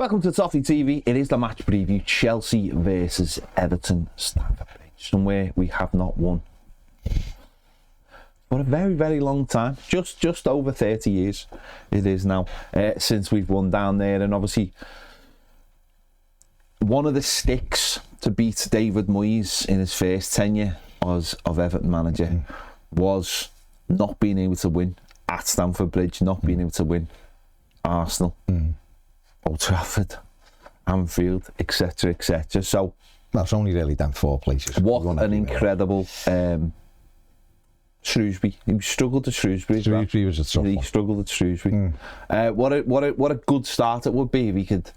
Welcome to Toffee TV. It is the match preview. Chelsea versus Everton, Stamford Bridge. Somewhere we have not won for a very, very long time. Just over 30 years it is now since we've won down there. And obviously, one of the sticks to beat David Moyes in his first tenure of Everton manager was not being able to win at Stamford Bridge, not being able to win Arsenal, Old Trafford, Anfield, etc, etc. So that's only really them four places. What an incredible Shrewsbury. He struggled at Shrewsbury. Shrewsbury was a tough one. He struggled at Shrewsbury. What a good start it would be if he could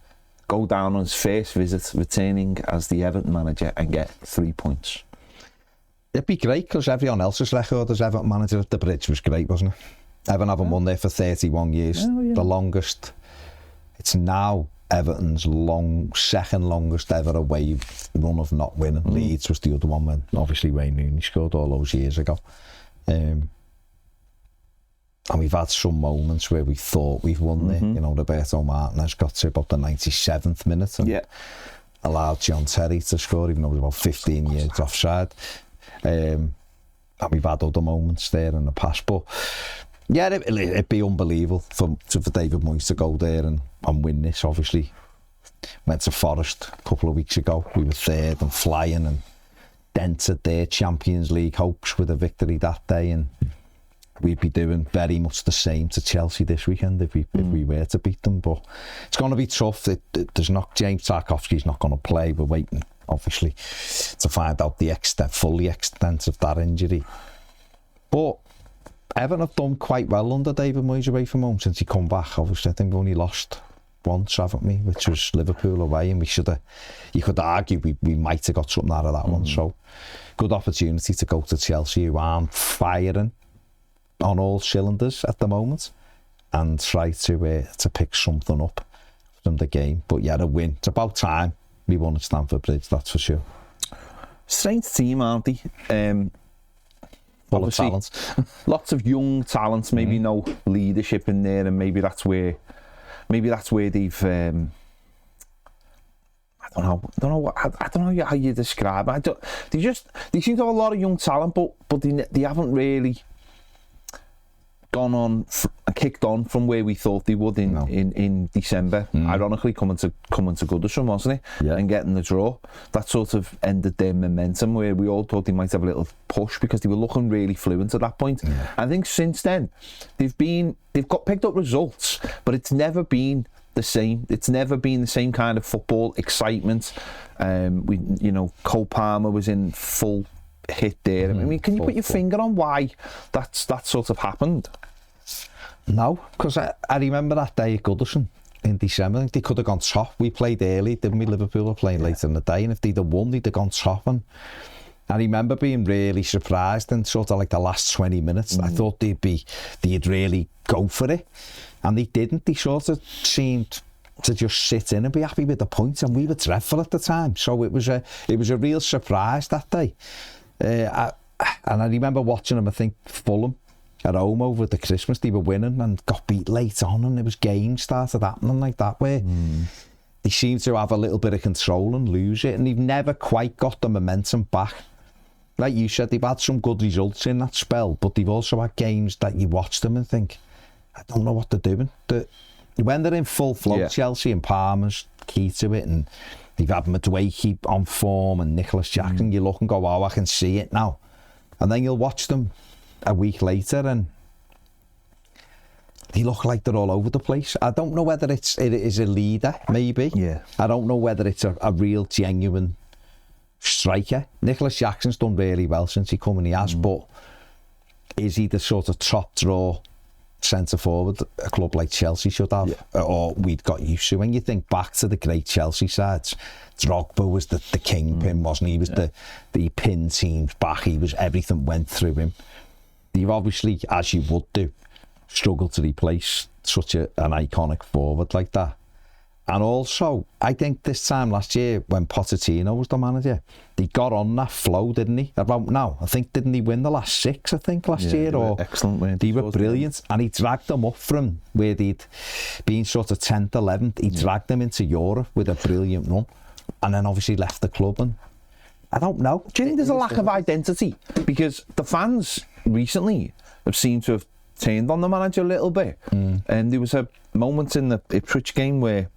go down on his first visit, returning as the Everton manager, and get 3 points. It'd be great because everyone else's record as Everton manager at the Bridge was great, wasn't it? Everton haven't won there for 31 years, the longest. It's now Everton's second longest ever away run of not winning. Leeds was the other one when obviously Wayne Rooney scored all those years ago. And we've had some moments where we thought we've won there. You know, Roberto Martinez got to about the 97th minute and allowed John Terry to score, even though it was about 15 years offside. And we've had other moments there in the past, but yeah, it'd be unbelievable for David Moyes to go there and win this. Obviously, went to Forest a couple of weeks ago. We were third and flying and dented their Champions League hopes with a victory that day, and we'd be doing very much the same to Chelsea this weekend if we were to beat them. But it's going to be tough. James Tarkowski's not going to play. We're waiting, obviously, to find out the full extent of that injury. But Everton have done quite well under David Moyes away from home since he come back. Obviously, I think we only lost once, haven't we? Which was Liverpool away, and you could argue we might have got something out of that one. So, good opportunity to go to Chelsea, who aren't firing on all cylinders at the moment, and try to pick something up from the game. But yeah, a win. It's about time we won at Stamford Bridge, that's for sure. Strange team, aren't they? Full of talent. Lots of young talents, maybe no leadership in there, and maybe that's where they've I don't know how you describe it. They seem to have a lot of young talent, but they haven't really kicked on from where we thought they would in December. Ironically, coming to Goodison, wasn't it? Yeah. And getting the draw. That sort of ended their momentum, where we all thought they might have a little push because they were looking really fluent at that point. Yeah. I think since then they've picked up results, but it's never been the same. It's never been the same kind of football excitement. Cole Palmer was in full hit there. I mean, can you put your finger on why that sort of happened? No, because I remember that day at Goodison in December. I think they could have gone top. We played early, didn't we? Liverpool were playing later in the day, and if they'd have won, they'd have gone top. And I remember being really surprised in sort of like the last 20 minutes. I thought they'd really go for it, and they didn't. They sort of seemed to just sit in and be happy with the points, and we were dreadful at the time. So it was a real surprise that day. And I remember watching them, I think Fulham at home over the Christmas, they were winning and got beat late on, and there was games started happening like that where they seem to have a little bit of control and lose it, and they've never quite got the momentum back. Like you said, they've had some good results in that spell, but they've also had games that you watch them and think, I don't know what they're doing. When they're in full flow, Chelsea and Palmer's key to it, and they've had Madueke on form and Nicholas Jackson, you look and go, oh, I can see it now. And then you'll watch them a week later and they look like they're all over the place. I don't know whether it is a leader, maybe. Yeah. I don't know whether it's a real, genuine striker. Nicholas Jackson's done really well since he come, and he has, but is he the sort of top draw centre forward a club like Chelsea should have, or we'd got used to? When you think back to the great Chelsea sides, Drogba was the kingpin, wasn't he? He was the pin teams back. He was, everything went through him. You've obviously, as you would do, struggled to replace such an iconic forward like that. And also, I think this time last year, when Pochettino was the manager, he got on that flow, didn't he? About now, I think, didn't he win the last 6, I think, last year? Or excellent win. They were brilliant. And he dragged them up from where they'd been sort of 10th, 11th. He dragged them into Europe with a brilliant run. And then obviously left the club. And I don't know. Do you think there's a lack of identity? Because the fans recently have seemed to have turned on the manager a little bit. And there was a moment in the Ipswich game where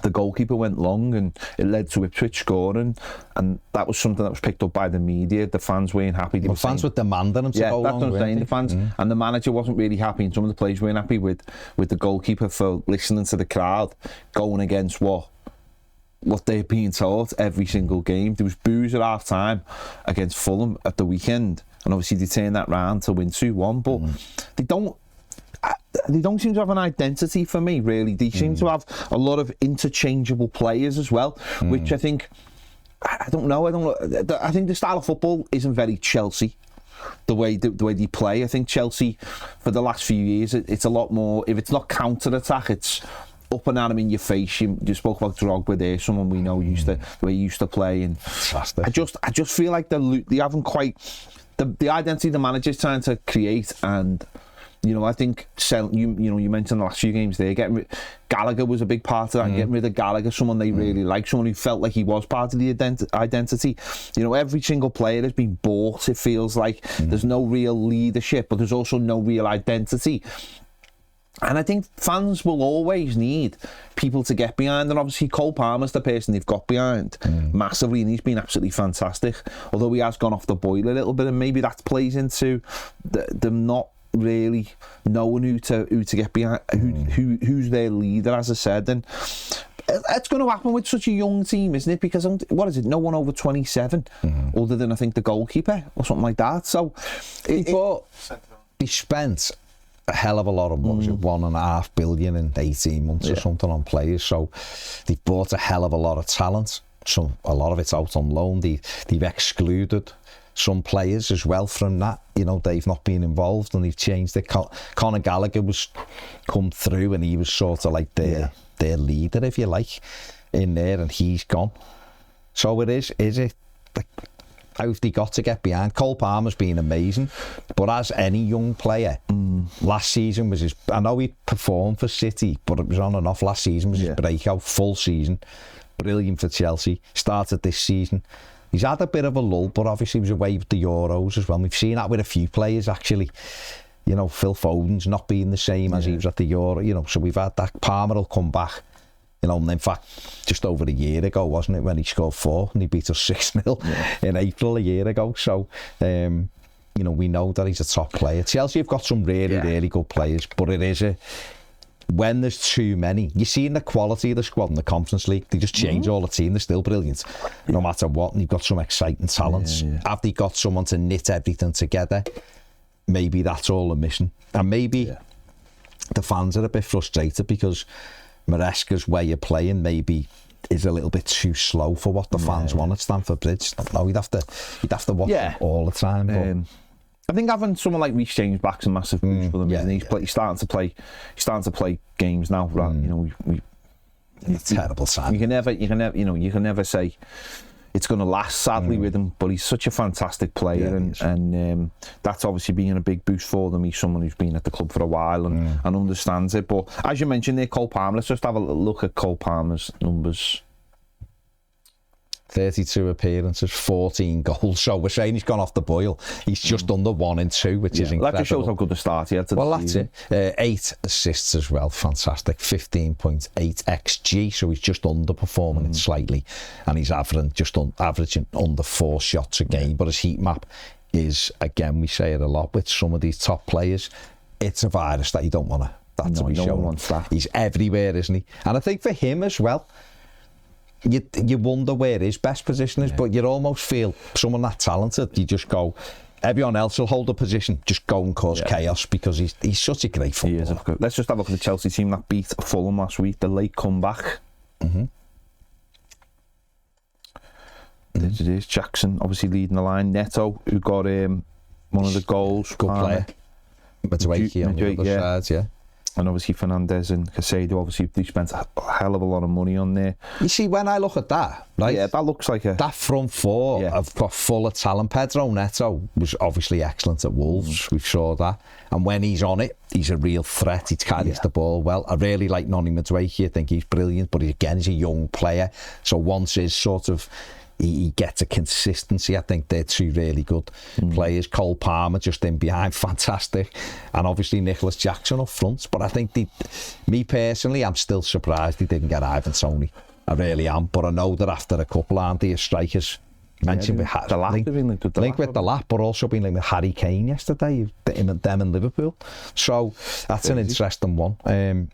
the goalkeeper went long and it led to Ipswich scoring, and that was something that was picked up by the media. The fans weren't happy. The fans were demanding him to go long. Yeah, that's what I'm saying. The fans and the manager wasn't really happy, and some of the players weren't happy with the goalkeeper for listening to the crowd, going against what they're being told every single game. There was boos at half time against Fulham at the weekend, and obviously they turned that round to win 2-1, but they don't seem to have an identity for me, really. They seem to have a lot of interchangeable players as well, which I think, I don't know. I think the style of football isn't very Chelsea, the way they play. I think Chelsea, for the last few years, it's a lot more, if it's not counter-attack, it's up and at him in your face. You spoke about Drogba there, someone we know the way he used to play. And I just feel like they haven't quite, the identity the manager's trying to create. And I think you mentioned the last few games there, Gallagher was a big part of that. Getting rid of Gallagher, someone they really like, someone who felt like he was part of the identity. Every single player has been bought. It feels like there's no real leadership, but there's also no real identity. And I think fans will always need people to get behind, and obviously Cole Palmer's the person they've got behind massively, and he's been absolutely fantastic, although he has gone off the boil a little bit, and maybe that plays into them not really knowing who to get behind, who's their leader, as I said. And it's going to happen with such a young team, isn't it? Because what is it? No one over 27, other than I think the goalkeeper or something like that. So he spent a hell of a lot of money, $1.5 billion in 18 months or something on players. So they've bought a hell of a lot of talent. So a lot of it's out on loan. They've excluded some players as well from that. They've not been involved, and they've changed it. Conor Gallagher was come through, and he was sort of like their leader, if you like, in there, and he's gone. So is it like, how have they got to get behind? Cole Palmer's been amazing, but as any young player, last season was his, I know he performed for City, but it was on and off. Last season was his breakout, full season, brilliant for Chelsea. Started this season, he's had a bit of a lull, but obviously he was away with the Euros as well. We've seen that with a few players, actually. Phil Foden's not being the same as he was at the Euro, so we've had that. Palmer will come back. And in fact, just over a year ago, wasn't it, when he scored 4 and he beat us 6-0 in April a year ago. So, we know that he's a top player. Chelsea have got some really, really good players, but it is when there's too many. You're seeing the quality of the squad in the Conference League. They just change all the team. They're still brilliant, no matter what. And you've got some exciting talents. Have they got someone to knit everything together? Maybe that's all they're missing. And maybe the fans are a bit frustrated because Maresca's way of playing maybe is a little bit too slow for what the fans want at Stamford Bridge. No, you'd have to watch it all the time. I think having someone like Reece James back's a massive boost for them. He's starting to play games now. Right? It's a terrible sign. You can never say it's going to last, sadly, with him, but he's such a fantastic player, and that's obviously been a big boost for them. He's someone who's been at the club for a while and understands it. But as you mentioned there, Cole Palmer, let's just have a look at Cole Palmer's numbers. 32 appearances, 14 goals. So we're saying he's gone off the boil. He's just under 1 and 2, which is incredible. That just shows how good the start he had to the season. That's it. 8 assists as well. Fantastic. 15.8 XG. So he's just underperforming it slightly. And he's averaging under 4 shots a game. But his heat map is, again, we say it a lot with some of these top players, it's a virus that you don't want to be shown. He's everywhere, isn't he? And I think for him as well, you wonder where his best position is, but you almost feel someone that talented, you just go, everyone else will hold a position, just go and cause chaos, because he's such a great footballer. Let's just have a look at the Chelsea team that beat Fulham last week, the late comeback. There it is. Jackson obviously leading the line. Neto, who got one of the goals. Good player. Madueke on the other side, And obviously Fernandes and Caicedo, obviously they spent a hell of a lot of money on there. You see, when I look at that, right? Yeah, that looks like that front four have got full of talent. Pedro Neto was obviously excellent at Wolves. We saw that. And when he's on it, he's a real threat. He carries the ball well. I really like Noni Madueke. I think he's brilliant, but he's a young player. So once his sort of he gets a consistency, I think they're two really good players. Cole Palmer just in behind, fantastic. And obviously Nicholas Jackson up front. But I think me personally, I'm still surprised he didn't get Ivan Toney. I really am. But I know that after a couple, aren't they, strikers mentioned with linked with the lap, but also been linked with Harry Kane yesterday, them in Liverpool. So that's an interesting one.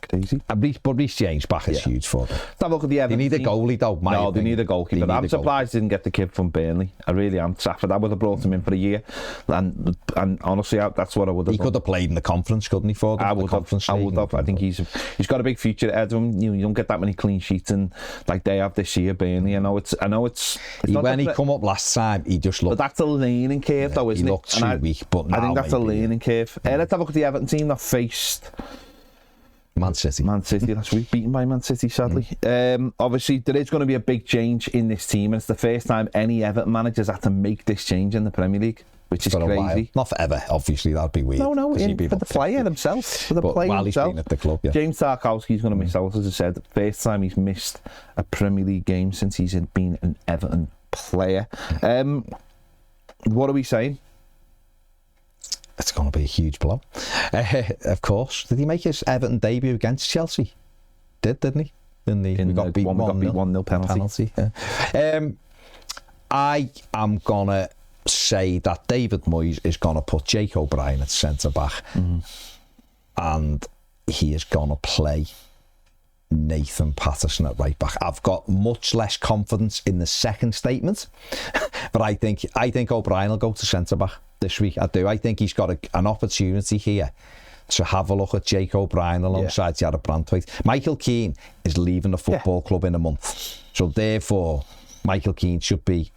Crazy. But Reece James back is huge for them. Have a look at the Everton. They need a goalie though. They need a goalkeeper. I'm surprised they didn't get the kid from Burnley. I really am. Trafford, I would have brought him in for a year, and honestly, that's what I would have. He could have played in the conference, couldn't he? For them? I would have. I think he's got a big future ahead of him. You don't get that many clean sheets, and like they have this year, Burnley. I know it's. When he come up last time, he just looked. But that's a learning curve, though, isn't it? He looked too weak, but now I think that's a learning curve. Let's have a look at the Everton team that faced Man City last week, beaten by Man City, sadly. Obviously, there is going to be a big change in this team, and it's the first time any Everton managers had to make this change in the Premier League, which is crazy. Not forever, obviously, that'd be weird. No, for the player himself. For the player while himself. He's been at the club, James Tarkowski's going to miss out, as I said. First time he's missed a Premier League game since he's been an Everton player. What are we saying? It's going to be a huge blow. Of course. Did he make his Everton debut against Chelsea? Didn't he? We got beat 1-0 penalty. I am going to say that David Moyes is going to put Jake O'Brien at centre-back, and he is going to play Nathan Patterson at right back. I've got much less confidence in the second statement, but I think O'Brien will go to centre back this week. I do. I think he's got an opportunity here to have a look at Jake O'Brien alongside Jared Brantwaite. Michael Keane is leaving the football club in a month, so therefore Michael Keane should be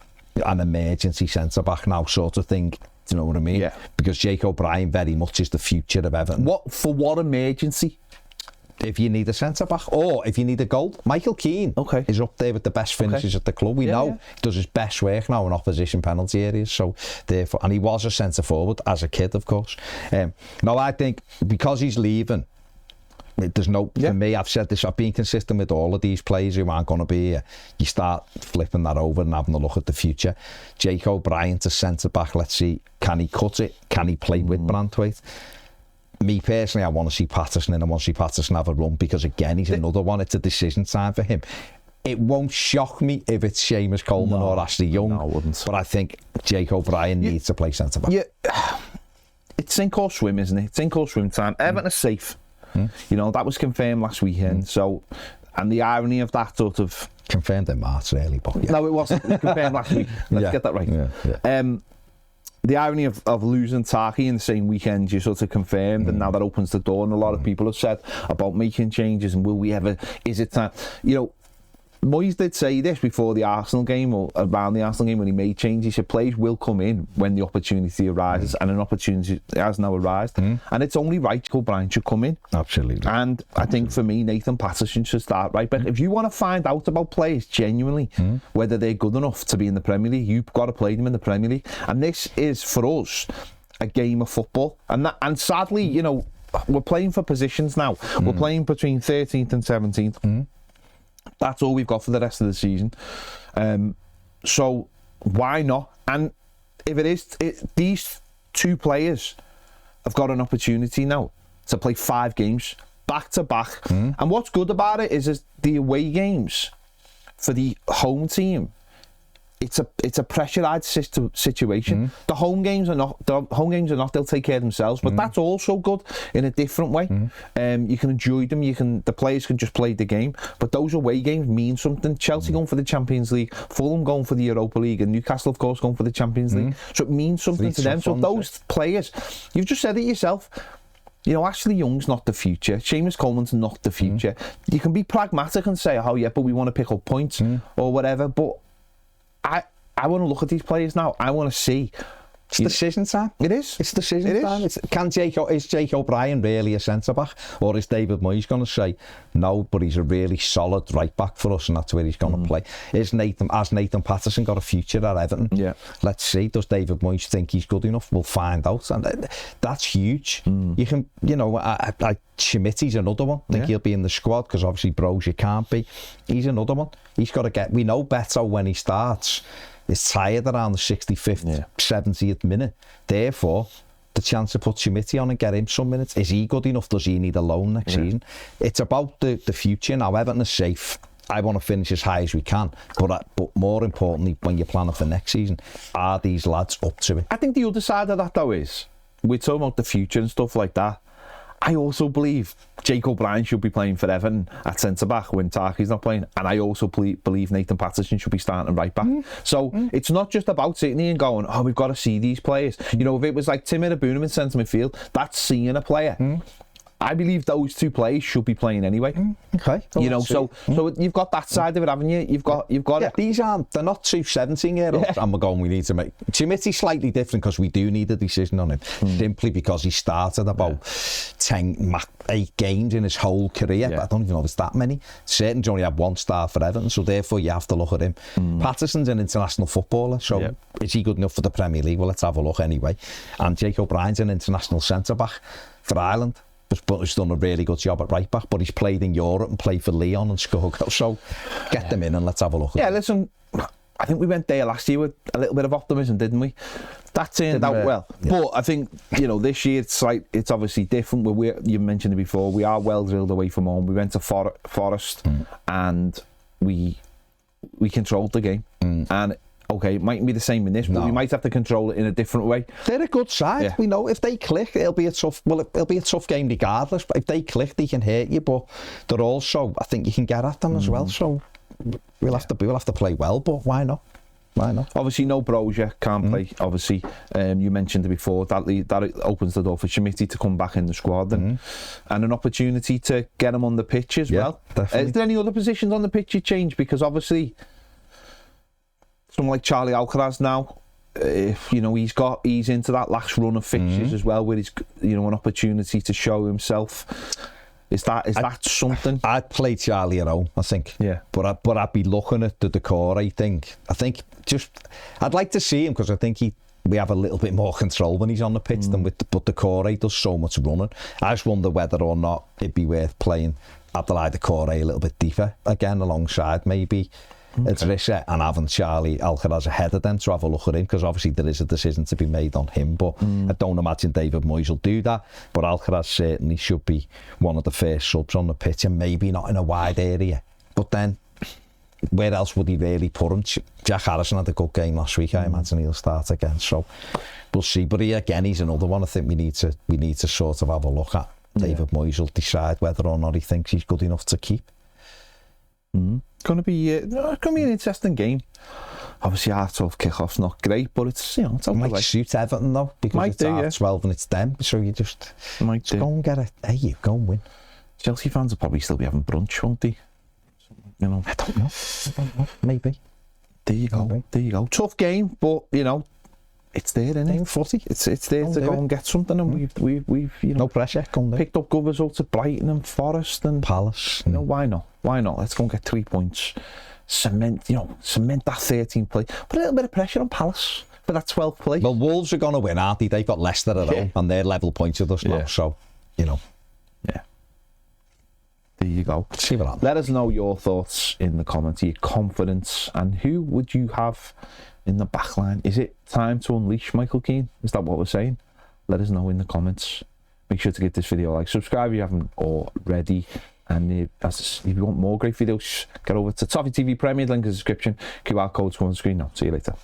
an emergency centre back now, sort of thing. Do you know what I mean? Yeah. Because Jake O'Brien very much is the future of Everton. What emergency? If you need a centre-back or if you need a goal, Michael Keane is up there with the best finishes at the club. We know he does his best work now in opposition penalty areas. So therefore, and he was a centre-forward as a kid, of course. Now, I think because he's leaving, there's no, for me, I've said this, I've been consistent with all of these players who aren't going to be here. You start flipping that over and having a look at the future. Jake O'Brien to centre-back, let's see, can he cut it? Can he play with Brantwaite? Me personally, I want to see Patterson, and I want to see Patterson have a run, because again, he's another one. It's a decision time for him. It won't shock me if it's Seamus Coleman or Ashley Young. No, I wouldn't. But I think Jake O'Brien needs to play centre back. Yeah, it's sink or swim, isn't it? It's sink or swim time. Everton are safe. You know, that was confirmed last weekend. So, and the irony of that sort of confirmed in March, really, but no, it wasn't. It was confirmed last week. Let's get that right. The irony of losing Taki in the same weekend, you sort of confirmed, and now that opens the door, and a lot of people have said about making changes, and will we ever, is it time? You know, Moyes did say this before the Arsenal game, or around the Arsenal game, when he made changes. He said players will come in when the opportunity arises, and an opportunity has now arisen, and it's only right O'Brien should come in. Absolutely. And I think for me, Nathan Patterson should start right. But if you want to find out about players genuinely, whether they're good enough to be in the Premier League, you've got to play them in the Premier League. And this is, for us, a game of football. And sadly, you know, we're playing for positions now. We're playing between 13th and 17th. That's all we've got for the rest of the season. So why not? And if these two players have got an opportunity now to play 5 games back to back. And what's good about it is the away games for the home team. It's a pressurized situation. The home games are not. They'll take care of themselves. But that's also good in a different way. You can enjoy them. The players can just play the game. But those away games mean something. Chelsea going for the Champions League, Fulham going for the Europa League, and Newcastle, of course, going for the Champions League. So it means something to them. So those players, you've just said it yourself. You know, Ashley Young's not the future. Seamus Coleman's not the future. You can be pragmatic and say, oh yeah, but we want to pick up points or whatever. But I want to look at these players now. I want to see It's decision time. It is. It's decision time. Is Jake O'Brien really a centre-back? Or is David Moyes going to say, no, but he's a really solid right-back for us and that's where he's going to play? Has Nathan Patterson got a future at Everton? Yeah. Let's see. Does David Moyes think he's good enough? We'll find out. And that's huge. You can, Schmitty's another one. I think he'll be in the squad because obviously Brozier can't be. He's another one. He's got to get... We know Beto when he starts is tired around the 65th, 70th minute. Therefore, the chance to put Schmitty on and get him some minutes, is he good enough? Does he need a loan next season? It's about the future now. Everton is safe. I want to finish as high as we can. But more importantly, when you're planning for next season, are these lads up to it? I think the other side of that, though, is we're talking about the future and stuff like that. I also believe Jake O'Brien should be playing for Everton at centre-back when Tarky's not playing. And I also believe Nathan Patterson should be starting right-back. So it's not just about sitting here and going, oh, we've got to see these players. If it was like Tim Abunim in centre midfield, that's seeing a player. I believe those two players should be playing anyway. Okay. So you've got that side of it, haven't you? You've got it. They're not two 17-year-olds. And we're going, we need to make... Schmitty's slightly different because we do need a decision on him. Simply because he started about 8 games in his whole career. I don't even know if it's that many. Certainly only had 1 start for Everton, so therefore you have to look at him. Patterson's an international footballer, so is he good enough for the Premier League? Well, let's have a look anyway. And Jake O'Brien's an international centre-back for Ireland. But he's done a really good job at right back, but he's played in Europe and played for Lyon and scored. So get them in and let's have a look at them. Listen, I think we went there last year with a little bit of optimism, didn't we? That turned out well. But I think, this year it's obviously different. You mentioned it before, we are well drilled away from home. We went to Forest and we controlled the game. And okay, it mightn't be the same in this, but we might have to control it in a different way. They're a good side. We know if they click, it'll be a tough game regardless. But if they click, they can hurt you. But they're also, I think you can get at them as well. So we'll have to play well. But why not? Why not? Obviously, no Brozier can't play. Obviously, you mentioned it before. That opens the door for Schmitty to come back in the squad and an opportunity to get him on the pitch as well. Definitely. Is there any other positions on the pitch you change? Because obviously, someone like Charlie Alcaraz now, he's into that last run of fixtures as well, where he's an opportunity to show himself. Is that something? I'd play Charlie at home, I think. Yeah. But I'd be looking at the decor. I think I'd like to see him because I think we have a little bit more control when he's on the pitch than with. But Decore does so much running. I just wonder whether or not it'd be worth playing Abdoulaye Decore a little bit deeper again alongside maybe. It's Rissa and having Charlie Alcaraz ahead of them to have a look at him because obviously there is a decision to be made on him, but I don't imagine David Moyes will do that. But Alcaraz certainly should be one of the first subs on the pitch and maybe not in a wide area. But then where else would he really put him? Jack Harrison had a good game last week. I imagine he'll start again, so we'll see. But he's another one I think we need to sort of have a look at. David Moyes will decide whether or not he thinks he's good enough to keep. It's going to be an interesting game. Obviously, our 12 kickoff's not great, but it's it's okay. Might suit Everton though because it's half 12 and it's them, so you just go and get it. There you go and win. Chelsea fans will probably still be having brunch, won't they? I don't know. Maybe. There you go. There you go. Tough game, but it's there, isn't it? Footy. It's there to go and get something, and we've no pressure. Picked up good results at Brighton and Forest and Palace. Why not? Why not? Let's go and get 3 points. Cement that 13th place. Put a little bit of pressure on Palace for that 12th place. Well, Wolves are going to win, aren't they? They've got Leicester at home and they're level points with us now. So, Yeah. There you go. See what happens. Let us know your thoughts in the comments, your confidence, and who would you have in the back line? Is it time to unleash Michael Keane? Is that what we're saying? Let us know in the comments. Make sure to give this video a like, subscribe if you haven't already, and if you want more great videos, get over to Toffee TV Premier, link in the description, QR code's on the screen now. See you later.